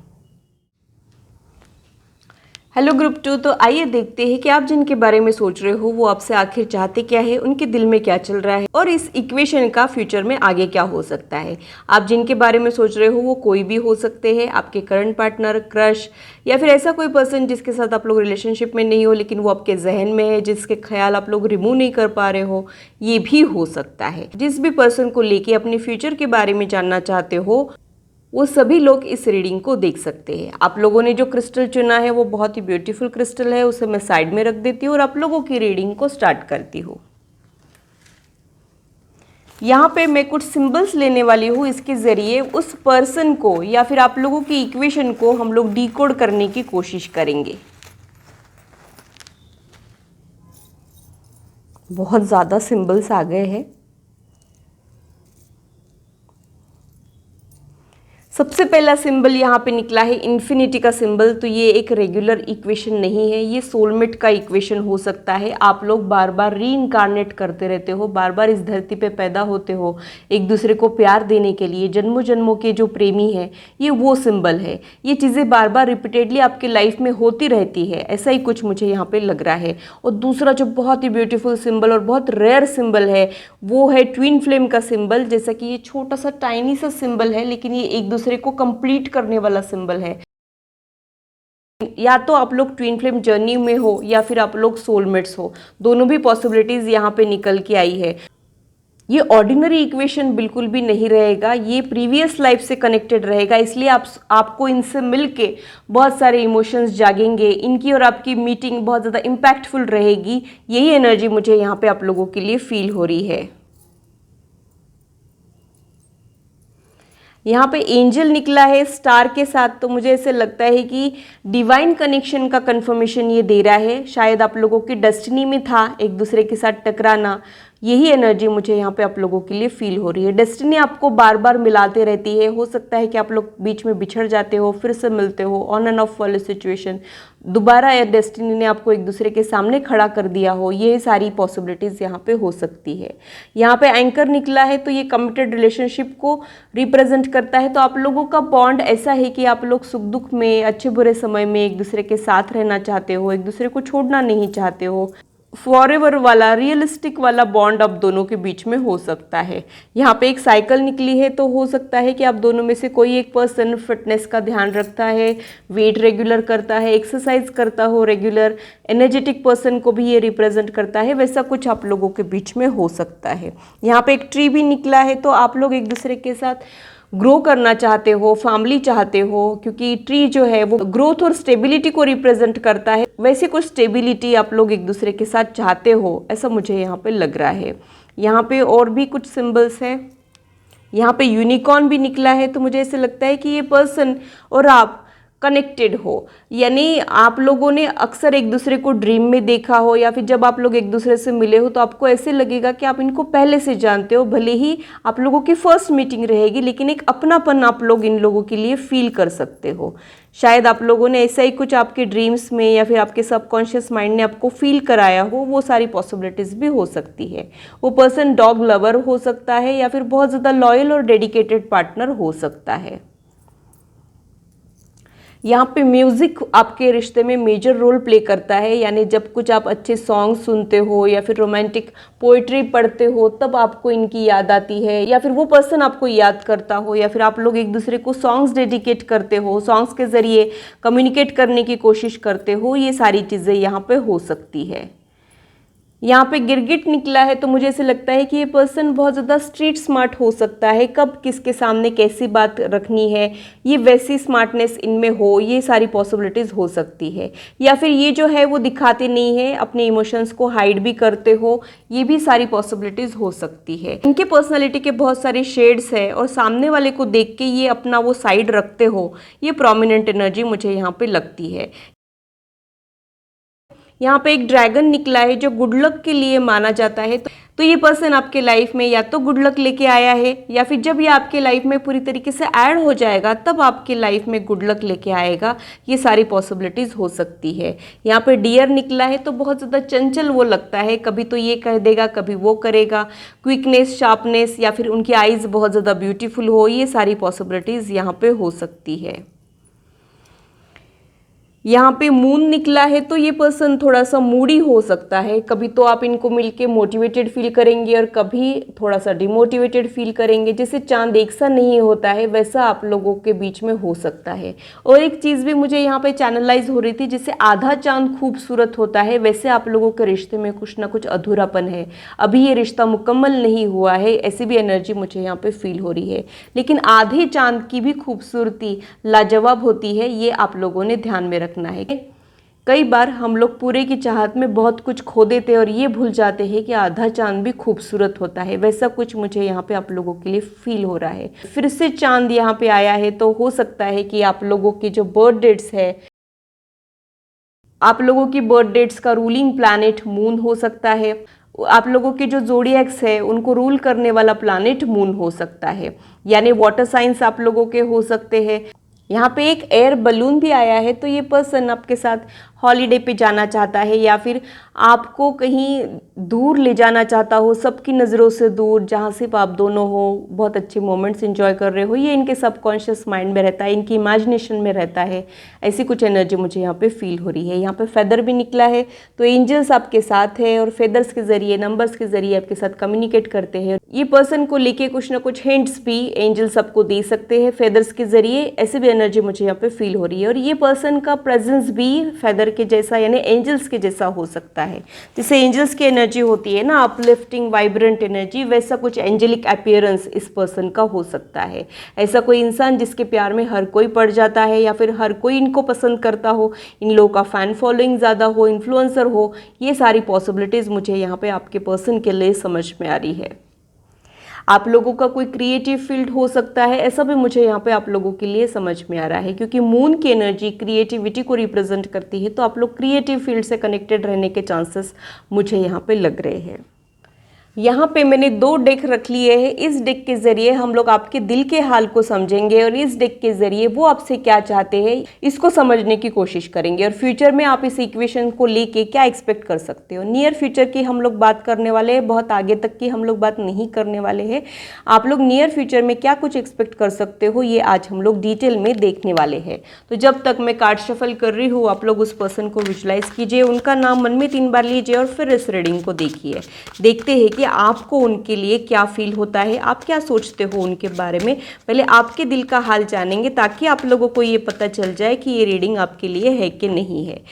हेलो ग्रुप 2, तो आइए देखते हैं कि आप जिनके बारे में सोच रहे हो वो आपसे आखिर चाहते क्या है, उनके दिल में क्या चल रहा है, और इस इक्वेशन का फ्यूचर में आगे क्या हो सकता है। आप जिनके बारे में सोच रहे हो वो कोई भी हो सकते हैं, आपके करंट पार्टनर, क्रश, या फिर ऐसा कोई पर्सन जिसके साथ आप लोग रिलेशनशिप में नहीं हो लेकिन वो आपके जहन में है, जिसके ख्याल आप लोग रिमूव नहीं कर पा रहे हो, ये भी हो सकता है। जिस भी पर्सन को लेके अपने फ्यूचर के बारे में जानना चाहते हो, वो सभी लोग इस रीडिंग को देख सकते हैं। आप लोगों ने जो क्रिस्टल चुना है वो बहुत ही ब्यूटीफुल क्रिस्टल है, उसे मैं साइड में रख देती हूँ और आप लोगों की रीडिंग को स्टार्ट करती हूँ। यहाँ पे मैं कुछ सिंबल्स लेने वाली हूँ, इसके ज़रिए उस पर्सन को या फिर आप लोगों की इक्वेशन को हम लोग डिकोड करने की कोशिश करेंगे। बहुत ज़्यादा सिंबल्स आ गए हैं। सबसे पहला सिंबल यहाँ पे निकला है इन्फिनिटी का सिंबल। तो ये एक रेगुलर इक्वेशन नहीं है, ये सोलमेट का इक्वेशन हो सकता है। आप लोग बार बार रीइंकारनेट करते रहते हो, बार बार इस धरती पे पैदा होते हो एक दूसरे को प्यार देने के लिए। जन्मों जन्मों के जो प्रेमी है, ये वो सिंबल है। ये चीज़ें बार बार रिपीटेडली आपके लाइफ में होती रहती है, ऐसा ही कुछ मुझे यहाँ पे लग रहा है। और दूसरा जो बहुत ही ब्यूटीफुल सिंबल और बहुत रेयर सिंबल है, वो है ट्विन फ्लेम का सिंबल। जैसा कि ये छोटा सा टाइनी सा सिंबल है, लेकिन ये एक दूसरे को कंप्लीट करने वाला सिंबल है। या तो आप लोग ट्विन फ्लेम जर्नी में हो या फिर आप लोग सोलमेट्स हो, दोनों भी पॉसिबिलिटीज यहाँ पे निकल के आई है। ये ऑर्डिनरी इक्वेशन बिल्कुल भी नहीं रहेगा, ये प्रीवियस लाइफ से कनेक्टेड रहेगा, इसलिए आपको इनसे मिलके बहुत सारे इमोशंस जागेंगे। इनकी और आपकी मीटिंग बहुत ज़्यादा इम्पैक्टफुल रहेगी। यही एनर्जी मुझे यहाँ पे आप लोगों के लिए फील हो रही है। यहाँ पे एंजल निकला है स्टार के साथ, तो मुझे ऐसे लगता है कि डिवाइन कनेक्शन का कंफर्मेशन ये दे रहा है। शायद आप लोगों की डेस्टिनी में था एक दूसरे के साथ टकराना, यही एनर्जी मुझे यहाँ पे आप लोगों के लिए फील हो रही है। डेस्टिनी आपको बार बार मिलाते रहती है, हो सकता है कि आप लोग बीच में बिछड़ जाते हो, फिर से मिलते हो, ऑन एंड ऑफ वाली सिचुएशन, दोबारा या डेस्टिनी ने आपको एक दूसरे के सामने खड़ा कर दिया हो, ये सारी पॉसिबिलिटीज़ यहाँ पे हो सकती है। यहाँ पे एंकर निकला है, तो ये कमिटेड रिलेशनशिप को रिप्रेजेंट करता है। तो आप लोगों का बॉन्ड ऐसा है कि आप लोग सुख दुख में, अच्छे बुरे समय में एक दूसरे के साथ रहना चाहते हो, एक दूसरे को छोड़ना नहीं चाहते हो। फॉरएवर वाला, रियलिस्टिक वाला बॉन्ड आप दोनों के बीच में हो सकता है। यहाँ पे एक साइकिल निकली है, तो हो सकता है कि आप दोनों में से कोई एक पर्सन फिटनेस का ध्यान रखता है, वेट रेगुलर करता है, एक्सरसाइज करता हो रेगुलर। एनर्जेटिक पर्सन को भी ये रिप्रेजेंट करता है, वैसा कुछ आप लोगों के बीच में हो सकता है। यहाँ पे एक ट्री भी निकला है, तो आप लोग एक दूसरे के साथ ग्रो करना चाहते हो, फैमिली चाहते हो, क्योंकि ट्री जो है वो ग्रोथ और स्टेबिलिटी को रिप्रेजेंट करता है। वैसे कुछ स्टेबिलिटी आप लोग एक दूसरे के साथ चाहते हो, ऐसा मुझे यहाँ पे लग रहा है। यहाँ पे और भी कुछ सिंबल्स है। यहाँ पे यूनिकॉर्न भी निकला है, तो मुझे ऐसे लगता है कि ये पर्सन और आप कनेक्टेड हो, यानी आप लोगों ने अक्सर एक दूसरे को ड्रीम में देखा हो या फिर जब आप लोग एक दूसरे से मिले हो तो आपको ऐसे लगेगा कि आप इनको पहले से जानते हो। भले ही आप लोगों की फर्स्ट मीटिंग रहेगी, लेकिन एक अपनापन आप लोग इन लोगों के लिए फील कर सकते हो। शायद आप लोगों ने ऐसा ही कुछ आपके ड्रीम्स में या फिर आपके सबकॉन्शियस माइंड ने आपको फील कराया हो, वो सारी पॉसिबिलिटीज़ भी हो सकती है। वो पर्सन डॉग लवर हो सकता है या फिर बहुत ज़्यादा लॉयल और डेडिकेटेड पार्टनर हो सकता है। यहाँ पे म्यूज़िक आपके रिश्ते में मेजर रोल प्ले करता है, यानी जब कुछ आप अच्छे सॉन्ग सुनते हो या फिर रोमांटिक पोइट्री पढ़ते हो तब आपको इनकी याद आती है, या फिर वो पर्सन आपको याद करता हो, या फिर आप लोग एक दूसरे को सॉन्ग्स डेडिकेट करते हो, सॉन्ग्स के ज़रिए कम्युनिकेट करने की कोशिश करते हो। ये सारी चीज़ें यहाँ पे हो सकती है। यहाँ पे गिरगिट निकला है तो मुझे ऐसे लगता है कि ये पर्सन बहुत ज़्यादा स्ट्रीट स्मार्ट हो सकता है। कब किसके सामने कैसी बात रखनी है, ये वैसी स्मार्टनेस इनमें हो, ये सारी पॉसिबिलिटीज़ हो सकती है। या फिर ये जो है वो दिखाते नहीं है, अपने इमोशंस को हाइड भी करते हो, ये भी सारी पॉसिबिलिटीज़ हो सकती है। इनके पर्सनैलिटी के बहुत सारे शेड्स है और सामने वाले को देख के ये अपना वो साइड रखते हो, ये प्रोमिनेंट एनर्जी मुझे यहाँ पे लगती है। यहाँ पे एक ड्रैगन निकला है जो गुड लक के लिए माना जाता है। तो ये पर्सन आपके लाइफ में या तो गुड लक लेके आया है, या फिर जब ये आपके लाइफ में पूरी तरीके से ऐड हो जाएगा तब आपके लाइफ में गुड लक लेके आएगा। ये सारी पॉसिबिलिटीज़ हो सकती है। यहाँ पे डियर निकला है तो बहुत ज़्यादा चंचल वो लगता है, कभी तो ये कह देगा कभी वो करेगा। क्विकनेस, शार्पनेस, या फिर उनकी आइज़ बहुत ज़्यादा ब्यूटीफुल हो, ये सारी पॉसिबिलिटीज़ यहाँ पे हो सकती है। यहाँ पे मून निकला है तो ये पर्सन थोड़ा सा मूडी हो सकता है। कभी तो आप इनको मिलके मोटिवेटेड फील करेंगे और कभी थोड़ा सा डिमोटिवेटेड फील करेंगे। जैसे चांद एक सा नहीं होता है वैसा आप लोगों के बीच में हो सकता है। और एक चीज़ भी मुझे यहाँ पे चैनलाइज हो रही थी, जैसे आधा चांद खूबसूरत होता है वैसे आप लोगों के रिश्ते में कुछ ना कुछ अधूरापन है, अभी ये रिश्ता मुकम्मल नहीं हुआ है, ऐसी भी एनर्जी मुझे यहाँ पे फील हो रही है। लेकिन आधे चांद की भी खूबसूरती लाजवाब होती है, ये आप लोगों ने ध्यान में रखना है। कई बार हम लोग पूरे की चाहत में बहुत कुछ खो देते हैं और ये भूल जाते हैं कि आधा चांद भी खूबसूरत होता है। वैसा कुछ मुझे यहाँ पे आप लोगों के लिए फील हो रहा है। फिर से चांद यहाँ पे आया है तो हो सकता है कि आप लोगों की जो बर्थ डेट्स है, आप लोगों की बर्थ डेट्स का रूलिंग प्लैनेट मून हो सकता है। आप लोगों के जो ज़ोडिएक्स है उनको रूल करने वाला प्लैनेट मून हो सकता है, यानी वाटर साइंस आप लोगों के हो सकते हैं। यहाँ पे एक एयर बलून भी आया है तो ये पर्सन आपके साथ हॉलीडे पे जाना चाहता है या फिर आपको कहीं दूर ले जाना चाहता हो, सबकी नज़रों से दूर, जहाँ सिर्फ आप दोनों हो, बहुत अच्छे मोमेंट्स एंजॉय कर रहे हो। ये इनके सबकॉन्शियस माइंड में रहता है, इनकी इमेजिनेशन में रहता है। ऐसी कुछ एनर्जी मुझे यहाँ पे फील हो रही है। यहाँ पे फेदर भी निकला है तो एंजल्स आपके साथ है और फेदर्स के ज़रिए, नंबर्स के ज़रिए आपके साथ कम्युनिकेट करते हैं। ये पर्सन को लेके कुछ ना कुछ हिंट्स भी एंजल्स आपको दे सकते हैं फेदर्स के ज़रिए। ऐसी भी एनर्जी मुझे यहाँ पे फील हो रही है। और ये पर्सन का प्रेजेंस भी फेदर के जैसा यानी एंजल्स के जैसा हो सकता है। जैसे एंजल्स की एनर्जी होती है ना, अपलिफ्टिंग वाइब्रेंट एनर्जी, वैसा कुछ एंजेलिक अपीयरेंस इस पर्सन का हो सकता है। ऐसा कोई इंसान जिसके प्यार में हर कोई पड़ जाता है या फिर हर कोई इनको पसंद करता हो, इन लोगों का फैन फॉलोइंग ज़्यादा हो, इन्फ्लुएंसर हो। ये सारी पॉसिबिलिटीज़ मुझे यहाँ पे आपके पर्सन के लिए समझ में आ रही है। आप लोगों का कोई क्रिएटिव फील्ड हो सकता है, ऐसा भी मुझे यहाँ पे आप लोगों के लिए समझ में आ रहा है, क्योंकि मून की एनर्जी क्रिएटिविटी को रिप्रेजेंट करती है। तो आप लोग क्रिएटिव फील्ड से कनेक्टेड रहने के चांसेस मुझे यहाँ पे लग रहे हैं। यहाँ पे मैंने 2 डेक रख लिए हैं। इस डेक के ज़रिए हम लोग आपके दिल के हाल को समझेंगे और इस डेक के ज़रिए वो आपसे क्या चाहते हैं इसको समझने की कोशिश करेंगे, और फ्यूचर में आप इस इक्वेशन को लेके क्या एक्सपेक्ट कर सकते हो। नियर फ्यूचर की हम लोग बात करने वाले हैं, बहुत आगे तक की हम लोग बात नहीं करने वाले हैं। आप लोग नियर फ्यूचर में क्या कुछ एक्सपेक्ट कर सकते हो ये आज हम लोग डिटेल में देखने वाले हैं। तो जब तक मैं कार्ड शफल कर रही हूँ आप लोग उस पर्सन को विजुलाइज कीजिए, उनका नाम मन में 3 बार लीजिए और फिर इस रीडिंग को देखिए। देखते हैं कि आपको उनके लिए क्या फील होता है, आप क्या सोचते हो उनके बारे में। पहले आपके दिल का हाल जानेंगे ताकि आप लोगों को ये पता चल जाए कि ये रीडिंग आपके लिए है कि नहीं है।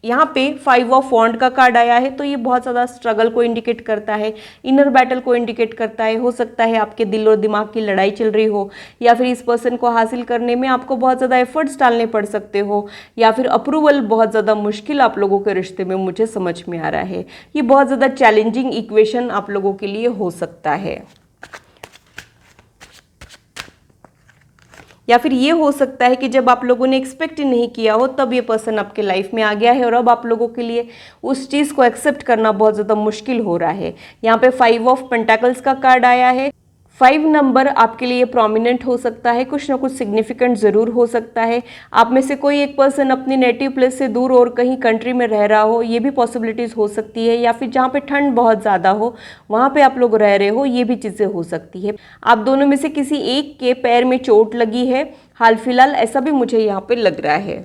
यहाँ पे 5 ऑफ वॉन्ड का कार्ड आया है तो ये बहुत ज़्यादा स्ट्रगल को इंडिकेट करता है, इनर बैटल को इंडिकेट करता है। हो सकता है आपके दिल और दिमाग की लड़ाई चल रही हो, या फिर इस पर्सन को हासिल करने में आपको बहुत ज़्यादा एफर्ट्स डालने पड़ सकते हो, या फिर अप्रूवल बहुत ज़्यादा मुश्किल आप लोगों के रिश्ते में मुझे समझ में आ रहा है। ये बहुत ज़्यादा चैलेंजिंग इक्वेशन आप लोगों के लिए हो सकता है। या फिर ये हो सकता है कि जब आप लोगों ने एक्सपेक्ट नहीं किया हो तब ये पर्सन आपके लाइफ में आ गया है और अब आप लोगों के लिए उस चीज़ को एक्सेप्ट करना बहुत ज़्यादा मुश्किल हो रहा है। यहाँ पे 5 ऑफ पेंटाकल्स का कार्ड आया है। 5 नंबर आपके लिए प्रोमिनेंट हो सकता है, कुछ ना कुछ सिग्निफिकेंट ज़रूर हो सकता है। आप में से कोई एक पर्सन अपनी नेटिव प्लेस से दूर और कहीं कंट्री में रह रहा हो, ये भी पॉसिबिलिटीज़ हो सकती है, या फिर जहाँ पे ठंड बहुत ज़्यादा हो वहाँ पे आप लोग रह रहे हो, ये भी चीज़ें हो सकती है। आप दोनों में से किसी एक के पैर में चोट लगी है हाल फिलहाल, ऐसा भी मुझे यहाँ पे लग रहा है।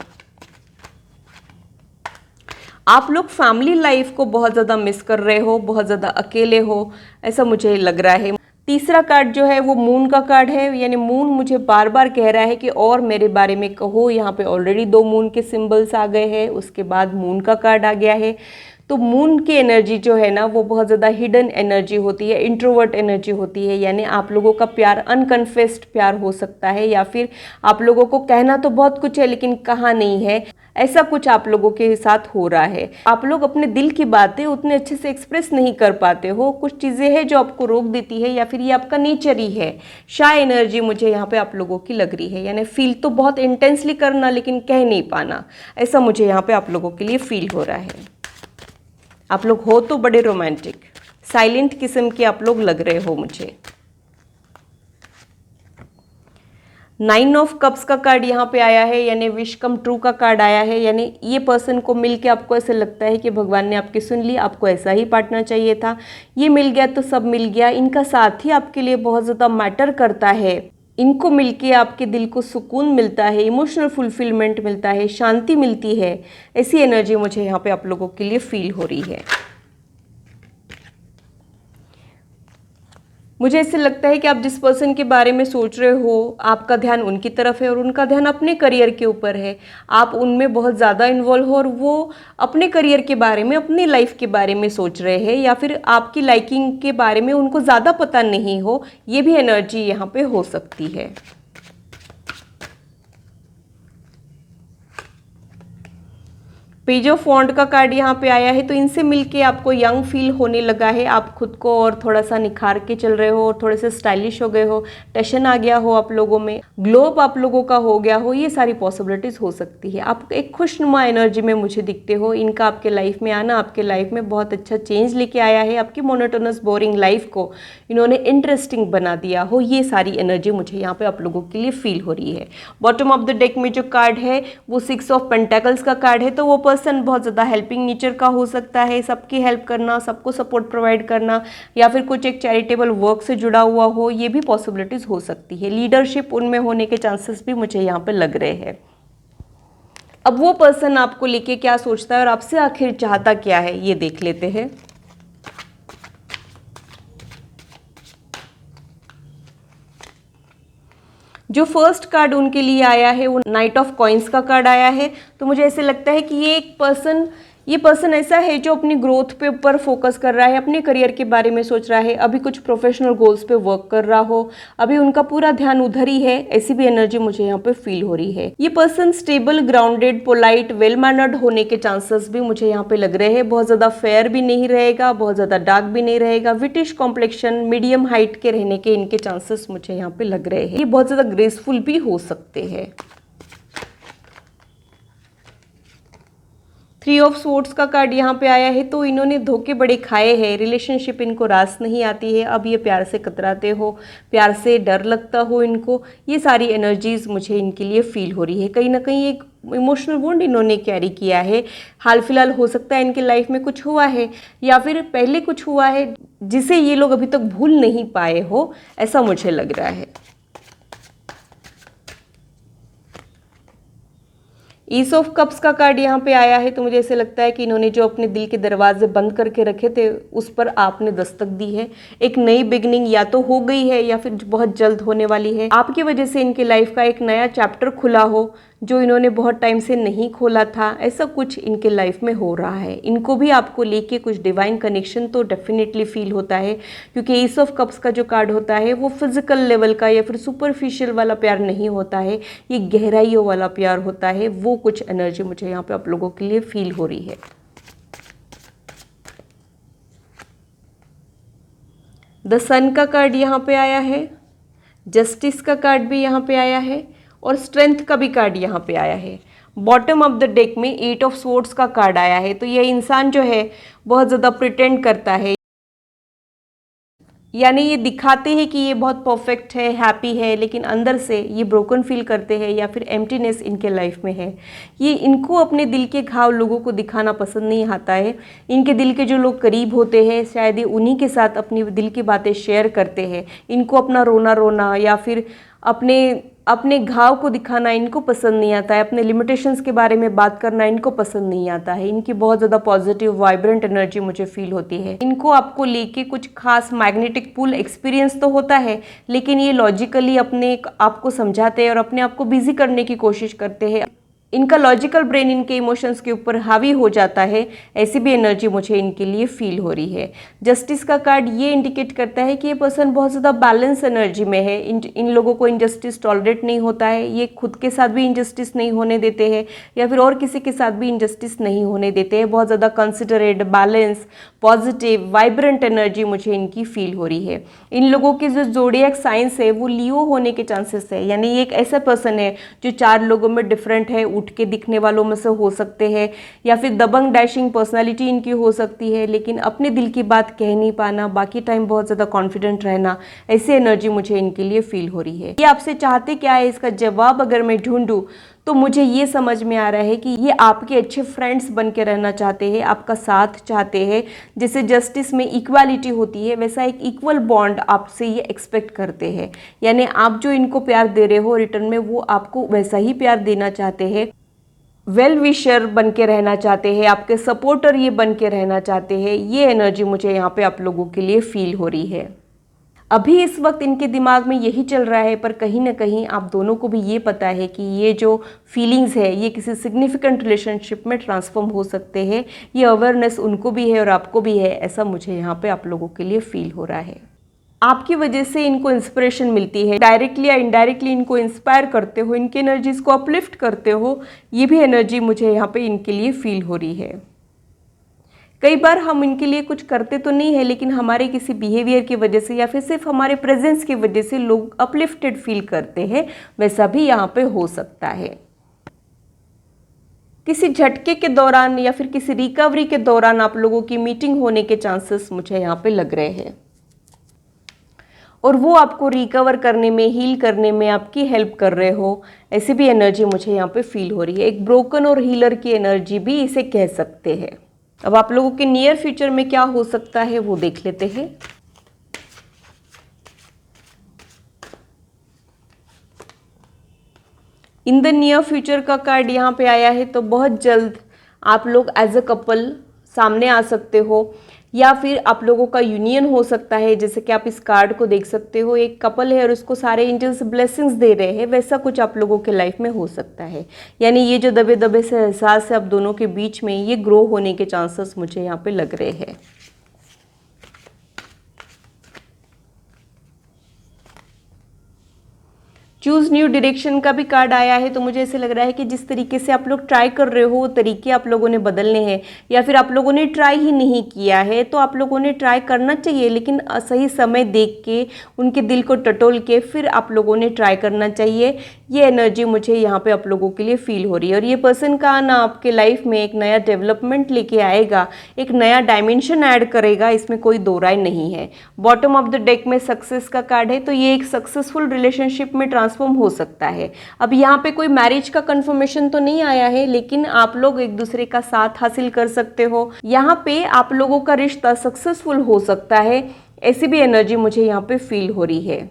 आप लोग फैमिली लाइफ को बहुत ज़्यादा मिस कर रहे हो, बहुत ज़्यादा अकेले हो, ऐसा मुझे लग रहा है। तीसरा कार्ड जो है वो मून का कार्ड है, यानी मून मुझे बार बार कह रहा है कि और मेरे बारे में कहो। यहाँ पे ऑलरेडी 2 मून के सिंबल्स आ गए हैं, उसके बाद मून का कार्ड आ गया है। तो मून की एनर्जी जो है ना वो बहुत ज़्यादा हिडन एनर्जी होती है, इंट्रोवर्ट एनर्जी होती है, यानी आप लोगों का प्यार अनकन्फेस्ड प्यार हो सकता है, या फिर आप लोगों को कहना तो बहुत कुछ है लेकिन कहा नहीं है, ऐसा कुछ आप लोगों के साथ हो रहा है। आप लोग अपने दिल की बातें उतने अच्छे से एक्सप्रेस नहीं कर पाते हो, कुछ चीज़ें हैं जो आपको रोक देती है, या फिर ये आपका नेचर ही है। शाय एनर्जी मुझे यहाँ पे आप लोगों की लग रही है, यानी फील तो बहुत इंटेंसली करना लेकिन कह नहीं पाना, ऐसा मुझे यहाँ पे आप लोगों के लिए फील हो रहा है। आप लोग हो तो बड़े रोमांटिक, साइलेंट किस्म के आप लोग लग रहे हो मुझे। 9 ऑफ कप्स का कार्ड यहाँ पे आया है, यानी विश कम ट्रू का कार्ड आया है, यानी ये पर्सन को मिलके आपको ऐसा लगता है कि भगवान ने आपकी सुन ली, आपको ऐसा ही पार्टनर चाहिए था, ये मिल गया तो सब मिल गया। इनका साथ ही आपके लिए बहुत ज़्यादा मैटर करता है, इनको मिलके आपके दिल को सुकून मिलता है, इमोशनल फुलफिलमेंट मिलता है, शांति मिलती है, ऐसी एनर्जी मुझे यहाँ पे आप लोगों के लिए फील हो रही है। मुझे ऐसे लगता है कि आप जिस पर्सन के बारे में सोच रहे हो आपका ध्यान उनकी तरफ है और उनका ध्यान अपने करियर के ऊपर है। आप उनमें बहुत ज़्यादा इन्वॉल्व हो और वो अपने करियर के बारे में, अपनी लाइफ के बारे में सोच रहे हैं, या फिर आपकी लाइकिंग के बारे में उनको ज़्यादा पता नहीं हो, ये भी एनर्जी यहाँ पे हो सकती है। पेज ऑफ वॉन्ड का कार्ड यहाँ पे आया है, तो इनसे मिलके आपको यंग फील होने लगा है, आप खुद को और थोड़ा सा निखार के चल रहे हो और थोड़े से स्टाइलिश हो गए हो, टैशन आ गया हो आप लोगों में, ग्लोब आप लोगों का हो गया हो, ये सारी पॉसिबिलिटीज़ हो सकती है। आप एक खुशनुमा एनर्जी में मुझे दिखते हो, इनका आपके लाइफ में आना आपके लाइफ में बहुत अच्छा चेंज लेके आया है, आपकी मोनोटोनस बोरिंग लाइफ को इन्होंने इंटरेस्टिंग बना दिया हो, ये सारी एनर्जी मुझे यहाँ पे आप लोगों के लिए फील हो रही है। बॉटम ऑफ द डेक में जो कार्ड है वो 6 ऑफ पेंटाकल्स का कार्ड है, तो वो पर्सन बहुत ज़्यादा हेल्पिंग नेचर का हो सकता है, सबकी हेल्प करना, सबको सपोर्ट प्रोवाइड करना, या फिर कुछ एक चैरिटेबल वर्क से जुड़ा हुआ हो, ये भी पॉसिबिलिटीज़ हो सकती है। लीडरशिप उनमें होने के चांसेस भी मुझे यहाँ पे लग रहे हैं। अब वो पर्सन आपको लेके क्या सोचता है और आपसे आखिर चाहता क्या है, ये देख लेते हैं। जो फर्स्ट कार्ड उनके लिए आया है वो नाइट ऑफ कॉइन्स का कार्ड आया है, तो मुझे ऐसे लगता है कि ये पर्सन ऐसा है जो अपनी ग्रोथ पे ऊपर फोकस कर रहा है, अपने करियर के बारे में सोच रहा है, अभी कुछ प्रोफेशनल गोल्स पे वर्क कर रहा हो, अभी उनका पूरा ध्यान उधर ही है, ऐसी भी एनर्जी मुझे यहाँ पे फील हो रही है। ये person stable, grounded, polite, well mannered होने के चांसेस भी मुझे यहाँ पे लग रहे हैं। बहुत ज़्यादा फेयर भी नहीं रहेगा, बहुत ज़्यादा डार्क भी नहीं रहेगा, विटिश कॉम्प्लेक्शन, मीडियम हाइट के रहने के इनके चांसेस मुझे यहाँ पे लग रहे हैं। ये बहुत ज़्यादा ग्रेसफुल भी हो सकते हैं। 3 ऑफ स्वॉर्ड्स का कार्ड यहाँ पे आया है, तो इन्होंने धोखे बड़े खाए हैं, रिलेशनशिप इनको रास नहीं आती है, अब ये प्यार से कतराते हो, प्यार से डर लगता हो इनको, ये सारी एनर्जीज मुझे इनके लिए फील हो रही है। कहीं ना कहीं एक इमोशनल वुंड इन्होंने कैरी किया है, हाल फिलहाल हो सकता है इनके लाइफ में कुछ हुआ है या फिर पहले कुछ हुआ है जिसे ये लोग अभी तक भूल नहीं पाए हो, ऐसा मुझे लग रहा है। ईस ऑफ कप्स का कार्ड यहाँ पे आया है, तो मुझे ऐसे लगता है कि इन्होंने जो अपने दिल के दरवाजे बंद करके रखे थे उस पर आपने दस्तक दी है। एक नई बिगनिंग या तो हो गई है या फिर बहुत जल्द होने वाली है। आपकी वजह से इनके लाइफ का एक नया चैप्टर खुला हो जो इन्होंने बहुत टाइम से नहीं खोला था, ऐसा कुछ इनके लाइफ में हो रहा है। इनको भी आपको लेके कुछ डिवाइन कनेक्शन तो डेफिनेटली फील होता है, क्योंकि एस ऑफ कप्स का जो कार्ड होता है वो फिजिकल लेवल का या फिर सुपरफिशियल वाला प्यार नहीं होता है, ये गहराइयों वाला प्यार होता है। वो कुछ एनर्जी मुझे यहाँ पे आप लोगों के लिए फील हो रही है। द सन का कार्ड यहाँ पे आया है, जस्टिस का कार्ड भी यहाँ पे आया है, और स्ट्रेंथ का भी कार्ड यहाँ पे आया है। बॉटम ऑफ द डेक में 8 ऑफ स्वॉर्ड्स का कार्ड आया है। तो ये इंसान जो है बहुत ज़्यादा प्रिटेंड करता है, यानी ये दिखाते हैं कि ये बहुत परफेक्ट है, हैप्पी है, लेकिन अंदर से ये ब्रोकन फील करते हैं या फिर एम्प्टीनेस इनके लाइफ में है। ये इनको अपने दिल के घाव लोगों को दिखाना पसंद नहीं आता है। इनके दिल के जो लोग करीब होते हैं शायद ये उन्हीं के साथ अपनी दिल की बातें शेयर करते हैं। इनको अपना रोना रोना या फिर अपने घाव को दिखाना इनको पसंद नहीं आता है। अपने लिमिटेशंस के बारे में बात करना इनको पसंद नहीं आता है। इनकी बहुत ज़्यादा पॉजिटिव वाइब्रेंट एनर्जी मुझे फील होती है। इनको आपको लेके कुछ खास मैग्नेटिक पुल एक्सपीरियंस तो होता है, लेकिन ये लॉजिकली अपने आप को समझाते हैं और अपने आप को बिजी करने की कोशिश करते हैं। इनका लॉजिकल ब्रेन इनके इमोशंस के ऊपर हावी हो जाता है। ऐसी भी एनर्जी मुझे इनके लिए फील हो रही है। जस्टिस का कार्ड ये इंडिकेट करता है कि ये पर्सन बहुत ज़्यादा बैलेंस एनर्जी में है। इन लोगों को इनजस्टिस टॉलरेट नहीं होता है। ये खुद के साथ भी इनजस्टिस नहीं होने देते हैं या फिर और किसी के साथ भी इनजस्टिस नहीं होने देते हैं। बहुत ज़्यादा considerate, balance, positive, vibrant energy मुझे इनकी फील हो रही है। इन लोगों के जो ज़ोडिएक साइंस है वो लियो होने के चांसेस है, यानी ये एक ऐसा पर्सन है जो 4 लोगों में डिफरेंट है, उठ के दिखने वालों में से हो सकते हैं या फिर दबंग डैशिंग पर्सनालिटी इनकी हो सकती है, लेकिन अपने दिल की बात कह नहीं पाना, बाकी टाइम बहुत ज़्यादा कॉन्फिडेंट रहना, ऐसी एनर्जी मुझे इनके लिए फील हो रही है। ये आपसे चाहते क्या है, इसका जवाब अगर मैं ढूंढूं तो मुझे ये समझ में आ रहा है कि ये आपके अच्छे फ्रेंड्स बन के रहना चाहते हैं, आपका साथ चाहते हैं। जैसे जस्टिस में इक्वालिटी होती है, वैसा एक इक्वल बॉन्ड आपसे ये एक्सपेक्ट करते हैं। यानी आप जो इनको प्यार दे रहे हो रिटर्न में वो आपको वैसा ही प्यार देना चाहते हैं। वेल विशर बन के रहना चाहते हैं, आपके सपोर्टर ये बन के रहना चाहते हैं। ये एनर्जी मुझे यहाँ पे आप लोगों के लिए फील हो रही है। अभी इस वक्त इनके दिमाग में यही चल रहा है, पर कहीं ना कहीं आप दोनों को भी ये पता है कि ये जो फीलिंग्स है ये किसी सिग्निफिकेंट रिलेशनशिप में ट्रांसफॉर्म हो सकते हैं। ये अवेयरनेस उनको भी है और आपको भी है, ऐसा मुझे यहाँ पे आप लोगों के लिए फील हो रहा है। आपकी वजह से इनको इंस्पिरेशन मिलती है, डायरेक्टली या इनडायरेक्टली इनको इंस्पायर करते हो, इनकी एनर्जीज को अपलिफ्ट करते हो। ये भी एनर्जी मुझे यहाँ पे इनके लिए फील हो रही है। कई बार हम इनके लिए कुछ करते तो नहीं है, लेकिन हमारे किसी बिहेवियर की वजह से या फिर सिर्फ हमारे प्रेजेंस की वजह से लोग अपलिफ्टेड फील करते हैं, वैसा भी यहाँ पे हो सकता है। किसी झटके के दौरान या फिर किसी रिकवरी के दौरान आप लोगों की मीटिंग होने के चांसेस मुझे यहाँ पे लग रहे हैं और वो आपको रिकवर करने में, हील करने में आपकी हेल्प कर रहे हो। ऐसी भी एनर्जी मुझे यहाँ पे फील हो रही है। एक ब्रोकन और हीलर की एनर्जी भी इसे कह सकते हैं। अब आप लोगों के नियर फ्यूचर में क्या हो सकता है वो देख लेते हैं। इन द नियर फ्यूचर का कार्ड यहाँ पे आया है, तो बहुत जल्द आप लोग एज अ कपल सामने आ सकते हो या फिर आप लोगों का यूनियन हो सकता है। जैसे कि आप इस कार्ड को देख सकते हो, एक कपल है और उसको सारे एंजल्स ब्लेसिंग्स दे रहे हैं, वैसा कुछ आप लोगों के लाइफ में हो सकता है। यानी ये जो दबे दबे से एहसास है आप दोनों के बीच में, ये ग्रो होने के चांसेस मुझे यहाँ पे लग रहे हैं। चूज़ न्यू डायरेक्शन का भी कार्ड आया है, तो मुझे ऐसे लग रहा है कि जिस तरीके से आप लोग ट्राई कर रहे हो वो तरीके आप लोगों ने बदलने हैं, या फिर आप लोगों ने ट्राई ही नहीं किया है। तो आप लोगों ने ट्राई करना चाहिए, लेकिन सही समय देख के, उनके दिल को टटोल के फिर आप लोगों ने ट्राई करना चाहिए। ये एनर्जी मुझे यहाँ पे आप लोगों के लिए फील हो रही है। और ये पर्सन का आना आपके लाइफ में एक नया डेवलपमेंट लेके आएगा, एक नया डायमेंशन ऐड करेगा, इसमें कोई दो राय नहीं है। बॉटम ऑफ द डेक में सक्सेस का कार्ड है, तो ये एक सक्सेसफुल रिलेशनशिप में ट्रांसफॉर्म हो सकता है। अब यहाँ पे कोई मैरिज का कंफर्मेशन तो नहीं आया है, लेकिन आप लोग एक दूसरे का साथ हासिल कर सकते हो। यहाँ पे आप लोगों का रिश्ता सक्सेसफुल हो सकता है, ऐसी भी एनर्जी मुझे यहाँ पे फील हो रही है।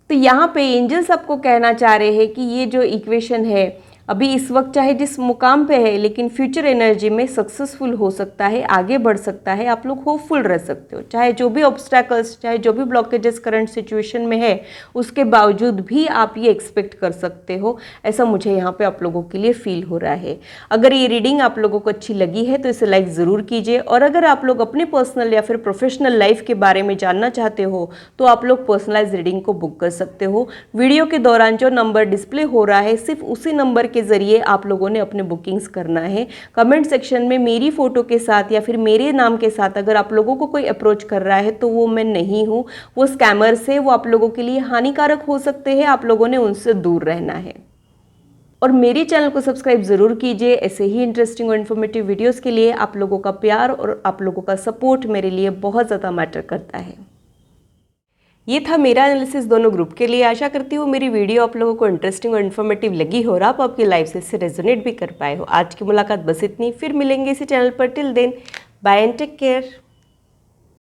तो यहाँ पे एंजल्स आपको कहना चाह रहे हैं कि ये जो इक्वेशन है अभी इस वक्त चाहे जिस मुकाम पे है, लेकिन फ्यूचर एनर्जी में सक्सेसफुल हो सकता है, आगे बढ़ सकता है। आप लोग होपफुल रह सकते हो, चाहे जो भी ऑब्स्टैकल्स, चाहे जो भी ब्लॉकेजेस करंट सिचुएशन में है, उसके बावजूद भी आप ये एक्सपेक्ट कर सकते हो। ऐसा मुझे यहाँ पे आप लोगों के लिए फील हो रहा है। अगर ये रीडिंग आप लोगों को अच्छी लगी है तो इसे लाइक ज़रूर कीजिए, और अगर आप लोग अपने पर्सनल या फिर प्रोफेशनल लाइफ के बारे में जानना चाहते हो तो आप लोग पर्सनलाइज रीडिंग को बुक कर सकते हो। वीडियो के दौरान जो नंबर डिस्प्ले हो रहा है, सिर्फ उसी नंबर के ज़रिए आप लोगों ने अपने बुकिंग्स करना है। कमेंट सेक्शन में मेरी फ़ोटो के साथ या फिर मेरे नाम के साथ अगर आप लोगों को कोई अप्रोच कर रहा है तो वो मैं नहीं हूँ, वो स्कैमर्स है, वो आप लोगों के लिए हानिकारक हो सकते हैं, आप लोगों ने उनसे दूर रहना है। और मेरे चैनल को सब्सक्राइब ज़रूर कीजिए। ऐसे ही इंटरेस्टिंग और इन्फॉर्मेटिव वीडियोस के लिए आप लोगों का प्यार और आप लोगों का सपोर्ट मेरे लिए बहुत ज़्यादा मैटर करता है। ये था मेरा एनालिसिस दोनों ग्रुप के लिए। आशा करती हूँ मेरी वीडियो आप लोगों को इंटरेस्टिंग और इन्फॉर्मेटिव लगी हो और आप आपकी लाइफ से इससे रेजोनेट भी कर पाए हो। आज की मुलाकात बस इतनी, फिर मिलेंगे इसी चैनल पर। Till then, bye and take care.